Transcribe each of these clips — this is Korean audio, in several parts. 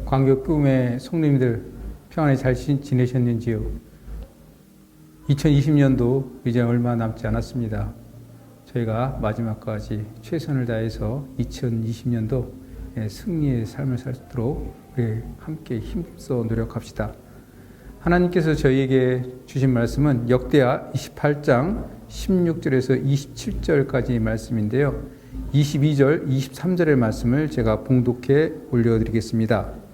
광교 꿈의 성도님들 평안히 잘 지내셨는지요? 2020년도 이제 얼마 남지 않았습니다. 저희가 마지막까지 최선을 다해서 2020년도 승리의 삶을 살도록 우리 함께 힘써 노력합시다. 하나님께서 저희에게 주신 말씀은 역대하 28장 16절에서 27절까지 말씀인데요. 22절, 23절의 말씀을 제가 봉독해 올려드리겠습니다.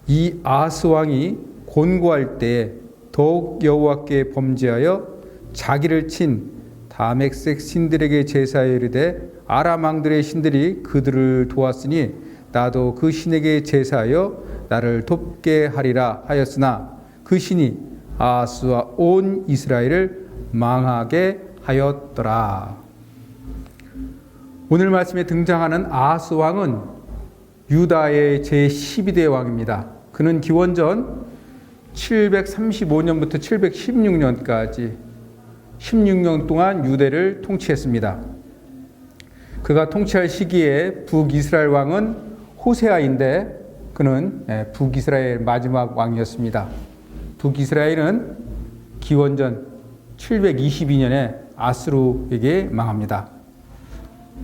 이 아하스 왕이 곤고할 때에 더욱 여호와께 범죄하여 자기를 친 다메섹 신들에게 제사하여 이르되 아람 왕들의 신들이 그들을 도왔으니 나도 그 신에게 제사하여 나를 돕게 하리라 하였으나 그 신이 아하스와 온 이스라엘을 망하게 하였더라. 오늘 말씀에 등장하는 아하스 왕은 유다의 제12대 왕입니다. 그는 기원전 735년부터 716년까지 16년 동안 유대를 통치했습니다. 그가 통치할 시기에 북이스라엘 왕은 호세아인데 그는 북이스라엘 마지막 왕이었습니다. 북이스라엘은 기원전 722년에 아스루에게 망합니다.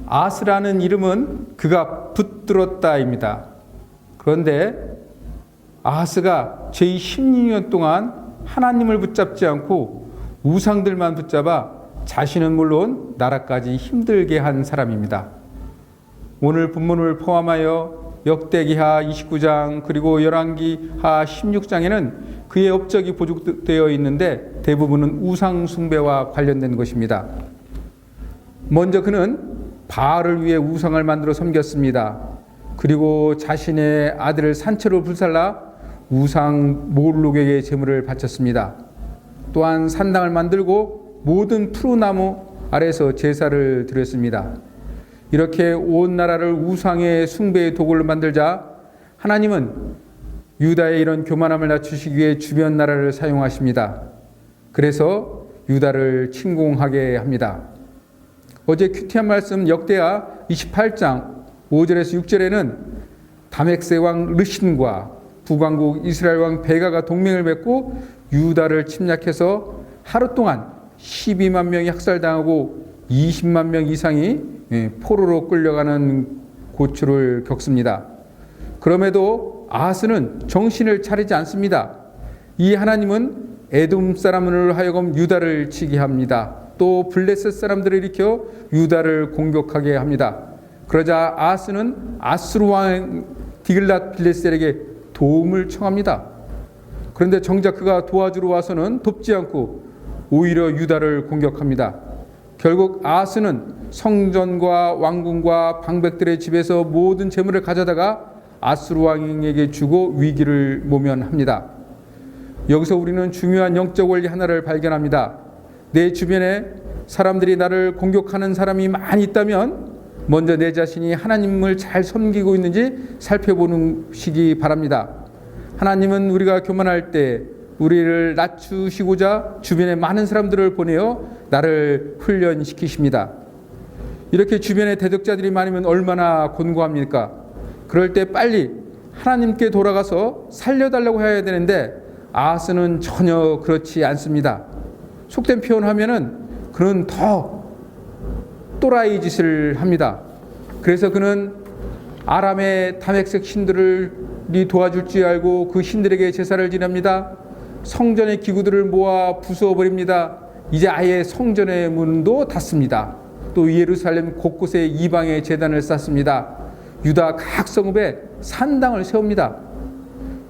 아스라는 이름은 그가 붙들었다입니다. 그런데 아하스가 제16년 동안 하나님을 붙잡지 않고 우상들만 붙잡아 자신은 물론 나라까지 힘들게 한 사람입니다. 오늘 본문을 포함하여 역대기하 29장 그리고 열왕기하 16장에는 그의 업적이 보존되어 있는데 대부분은 우상 숭배와 관련된 것입니다. 먼저 그는 바알을 위해 우상을 만들어 섬겼습니다. 그리고 자신의 아들을 산채로 불살라 우상 몰록에게 제물을 바쳤습니다. 또한 산당을 만들고 모든 푸르나무 아래서 제사를 드렸습니다. 이렇게 온 나라를 우상의 숭배의 도구로 만들자 하나님은 유다의 이런 교만함을 낮추시기 위해 주변 나라를 사용하십니다. 그래서 유다를 침공하게 합니다. 어제 큐티한 말씀 역대하 28장 5절에서 6절에는 다멕섹 왕 르신과 북왕국 이스라엘 왕 베가가 동맹을 맺고 유다를 침략해서 하루 동안 12만 명이 학살당하고 20만 명 이상이 포로로 끌려가는 고초를 겪습니다. 그럼에도 아하스는 정신을 차리지 않습니다. 이 하나님은 에돔 사람으로 하여금 유다를 치게 합니다. 또 블레셋 사람들을 일으켜 유다를 공격하게 합니다. 그러자 아하스는 아수르 왕 디글랏 빌레셀에게 도움을 청합니다. 그런데 정작 그가 도와주러 와서는 돕지 않고 오히려 유다를 공격합니다. 결국 아하스는 성전과 왕궁과 방백들의 집에서 모든 재물을 가져다가 아수르 왕에게 주고 위기를 모면합니다. 여기서 우리는 중요한 영적 원리 하나를 발견합니다. 내 주변에 사람들이 나를 공격하는 사람이 많이 있다면 먼저 내 자신이 하나님을 잘 섬기고 있는지 살펴보시기 바랍니다. 하나님은 우리가 교만할 때 우리를 낮추시고자 주변에 많은 사람들을 보내어 나를 훈련시키십니다. 이렇게 주변에 대적자들이 많으면 얼마나 곤고합니까? 그럴 때 빨리 하나님께 돌아가서 살려달라고 해야 되는데 아하스는 전혀 그렇지 않습니다. 속된 표현하면은 그는 더 또라이 짓을 합니다. 그래서 그는 아람의 다멕섹 신들이 도와줄 줄 알고 그 신들에게 제사를 지냅니다. 성전의 기구들을 모아 부숴버립니다. 이제 아예 성전의 문도 닫습니다. 또 예루살렘 곳곳에 이방의 제단을 쌓습니다. 유다 각 성읍에 산당을 세웁니다.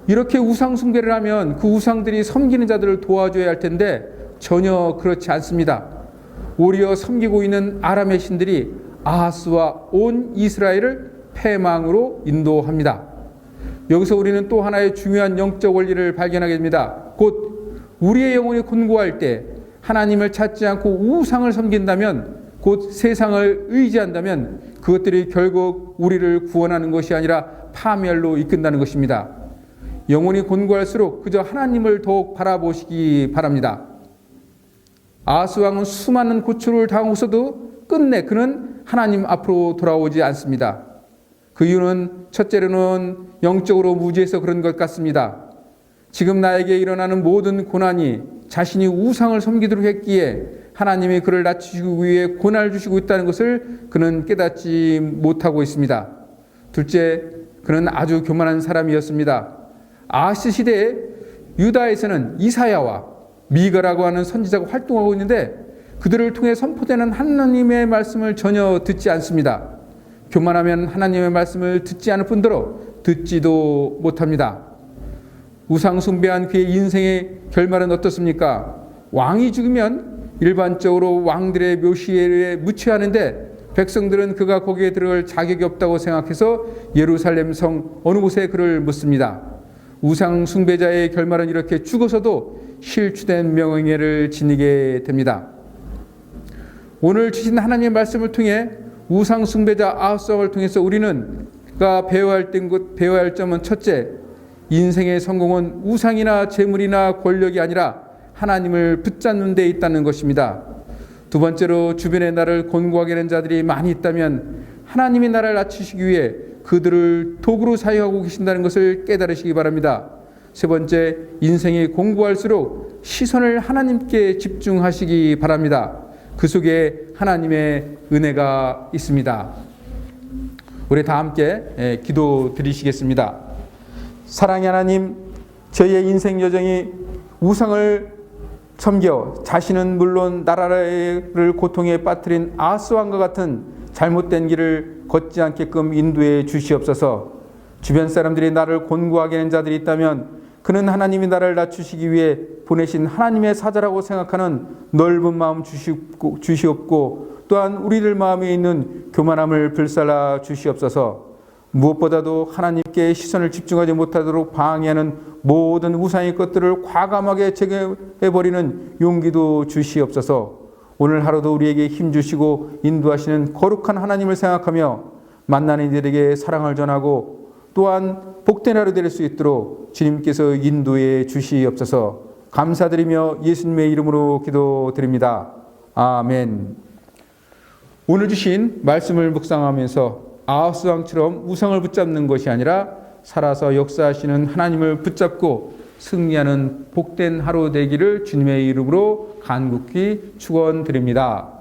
이렇게 우상 숭배를 하면 그 우상들이 섬기는 자들을 도와줘야 할 텐데 전혀 그렇지 않습니다. 오히려 섬기고 있는 아람의 신들이 아하스와 온 이스라엘을 패망으로 인도합니다. 여기서 우리는 또 하나의 중요한 영적 원리를 발견하게 됩니다. 곧 우리의 영혼이 곤고할 때 하나님을 찾지 않고 우상을 섬긴다면 곧 세상을 의지한다면 그것들이 결국 우리를 구원하는 것이 아니라 파멸로 이끈다는 것입니다. 영혼이 곤고할수록 그저 하나님을 더욱 바라보시기 바랍니다. 아하스 왕은 수많은 고초를 당하고서도 끝내 그는 하나님 앞으로 돌아오지 않습니다. 그 이유는 첫째로는 영적으로 무지해서 그런 것 같습니다. 지금 나에게 일어나는 모든 고난이 자신이 우상을 섬기도록 했기에 하나님이 그를 낮추시기 위해 고난을 주시고 있다는 것을 그는 깨닫지 못하고 있습니다. 둘째, 그는 아주 교만한 사람이었습니다. 아하스 시대에 유다에서는 이사야와 미가라고 하는 선지자가 활동하고 있는데 그들을 통해 선포되는 하나님의 말씀을 전혀 듣지 않습니다. 교만하면 하나님의 말씀을 듣지 않을 뿐더러 듣지도 못합니다. 우상 숭배한 그의 인생의 결말은 어떻습니까? 왕이 죽으면 일반적으로 왕들의 묘시에 묻혀하는데 백성들은 그가 거기에 들어갈 자격이 없다고 생각해서 예루살렘 성 어느 곳에 그를 묻습니다. 우상 숭배자의 결말은 이렇게 죽어서도 실추된 명예를 지니게 됩니다. 오늘 주신 하나님의 말씀을 통해 우상 숭배자 아하스 왕을 통해서 우리는 배워야 할 점은 첫째, 인생의 성공은 우상이나 재물이나 권력이 아니라 하나님을 붙잡는 데 있다는 것입니다. 두 번째로 주변에 나를 곤고하게 하는 자들이 많이 있다면 하나님이 나를 낮추시기 위해 그들을 도구로 사용하고 계신다는 것을 깨달으시기 바랍니다. 세 번째, 인생이 공고할수록 시선을 하나님께 집중하시기 바랍니다. 그 속에 하나님의 은혜가 있습니다. 우리 다 함께 기도 드리시겠습니다. 사랑의 하나님, 저희의 인생 여정이 우상을 섬겨 자신은 물론 나라를 고통에 빠뜨린 아하스 왕과 같은 잘못된 길을 걷지 않게끔 인도해 주시옵소서. 주변 사람들이 나를 곤고하게 하는 자들이 있다면 그는 하나님이 나를 낮추시기 위해 보내신 하나님의 사자라고 생각하는 넓은 마음 주시옵고 또한 우리들 마음에 있는 교만함을 불살라 주시옵소서. 무엇보다도 하나님께 시선을 집중하지 못하도록 방해하는 모든 우상의 것들을 과감하게 제거해버리는 용기도 주시옵소서. 오늘 하루도 우리에게 힘주시고 인도하시는 거룩한 하나님을 생각하며 만나는 이들에게 사랑을 전하고 또한 복된 하루 될 수 있도록 주님께서 인도해 주시옵소서. 감사드리며 예수님의 이름으로 기도드립니다. 아멘. 오늘 주신 말씀을 묵상하면서 아하스 왕처럼 우상을 붙잡는 것이 아니라 살아서 역사하시는 하나님을 붙잡고 승리하는 복된 하루 되기를 주님의 이름으로 간곡히 축원드립니다.